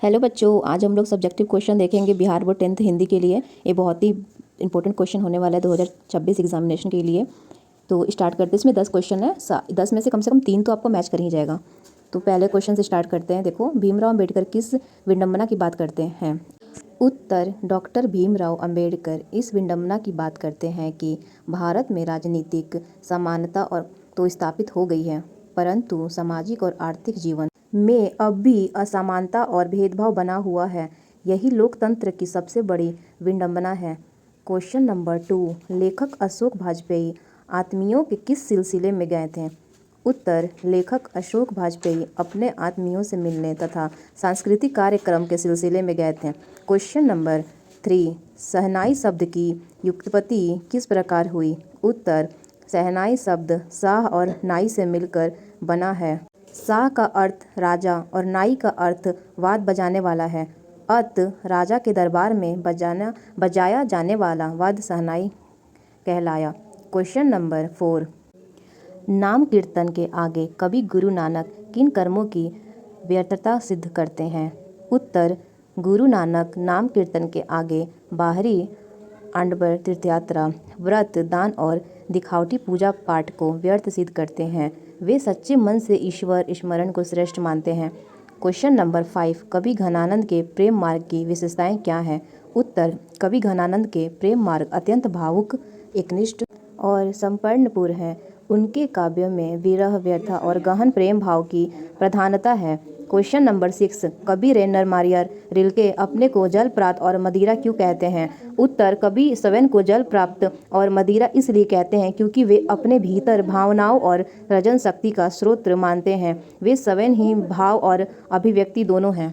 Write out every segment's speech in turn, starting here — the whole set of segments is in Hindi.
हेलो बच्चों, आज हम लोग सब्जेक्टिव क्वेश्चन देखेंगे बिहार बोर्ड 10th हिंदी के लिए। ये बहुत ही इंपॉर्टेंट क्वेश्चन होने वाला है 2026 एग्जामिनेशन के लिए। तो स्टार्ट करते हैं। इसमें 10 क्वेश्चन है, 10 में से कम 3 तो आपको मैच कर ही जाएगा। तो पहले क्वेश्चन से स्टार्ट करते हैं। देखो, भीमराव अम्बेडकर किस विडंबना की बात करते हैं? उत्तर, डॉक्टर भीमराव अम्बेडकर इस विडंबना की बात करते हैं कि भारत में राजनीतिक समानता और तो स्थापित हो गई है, परंतु सामाजिक और आर्थिक जीवन में अब भी असमानता और भेदभाव बना हुआ है। यही लोकतंत्र की सबसे बड़ी विडंबना है। क्वेश्चन नंबर 2, लेखक अशोक वाजपेयी आत्मीयों के किस सिलसिले में गए थे? उत्तर, लेखक अशोक वाजपेयी अपने आत्मीयों से मिलने तथा सांस्कृतिक कार्यक्रम के सिलसिले में गए थे। क्वेश्चन नंबर 3, शहनाई शब्द की व्युत्पत्ति किस प्रकार हुई? उत्तर, शहनाई शब्द शाह और नाई से मिलकर बना है। शाह का अर्थ राजा और नाई का अर्थ वाद बजाने वाला है। अतः राजा के दरबार में बजाया जाने वाला वाद शहनाई कहलाया। क्वेश्चन नंबर 4, नाम कीर्तन के आगे कवि गुरु नानक किन कर्मों की व्यर्थता सिद्ध करते हैं? उत्तर, गुरु नानक नाम कीर्तन के आगे बाहरी आडंबर तीर्थयात्रा, व्रत, दान और दिखावटी पूजा पाठ को व्यर्थ सिद्ध करते हैं। वे सच्चे मन से ईश्वर स्मरण को श्रेष्ठ मानते हैं। क्वेश्चन नंबर 5, कवि घनानंद के प्रेम मार्ग की विशेषताएं क्या हैं? उत्तर, कवि घनानंद के प्रेम मार्ग अत्यंत भावुक, एकनिष्ठ और समर्पणपूर्ण है। उनके काव्यों में विरह, व्यथा और गहन प्रेम भाव की प्रधानता है। क्वेश्चन नंबर 6, कवि रेनर मारियर रिल्के अपने को जल प्राप्त और मदिरा क्यों कहते हैं? उत्तर, कवि स्वयं को जल प्राप्त और मदिरा इसलिए कहते हैं क्योंकि वे अपने भीतर भावनाओं और सृजन शक्ति का स्रोत मानते हैं। वे स्वयं ही भाव और अभिव्यक्ति दोनों हैं।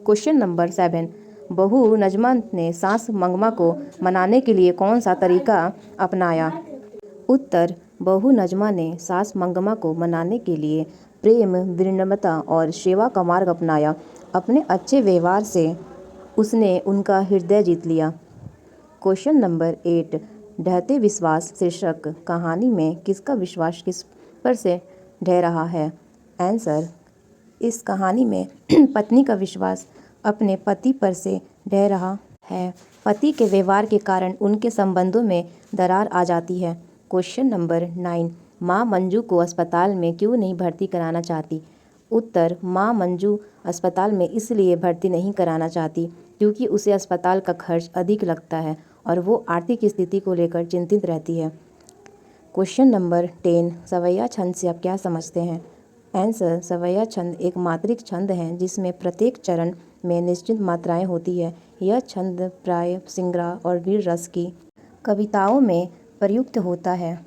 क्वेश्चन नंबर 7, बहू नजमा ने सास मंगमा को मनाने के लिए कौन सा तरीका अपनाया? उत्तर, बहू नजमा ने सास मंगमा को मनाने के लिए प्रेम, विनम्रता और सेवा का मार्ग अपनाया। अपने अच्छे व्यवहार से उसने उनका हृदय जीत लिया। क्वेश्चन नंबर 8, ढहते विश्वास शीर्षक कहानी में किसका विश्वास किस पर से ढह रहा है? आंसर, इस कहानी में पत्नी का विश्वास अपने पति पर से ढह रहा है। पति के व्यवहार के कारण उनके संबंधों में दरार आ जाती है। क्वेश्चन नंबर 9, माँ मंजू को अस्पताल में क्यों नहीं भर्ती कराना चाहती? उत्तर, माँ मंजू अस्पताल में इसलिए भर्ती नहीं कराना चाहती क्योंकि उसे अस्पताल का खर्च अधिक लगता है और वो आर्थिक स्थिति को लेकर चिंतित रहती है। क्वेश्चन नंबर 10, सवैया छंद से आप क्या समझते हैं? आंसर, सवैया छंद एक मात्रिक छंद है जिसमें प्रत्येक चरण में निश्चित मात्राएं होती है। यह छंद प्राय श्रृंगार और वीर रस की कविताओं में प्रयुक्त होता है।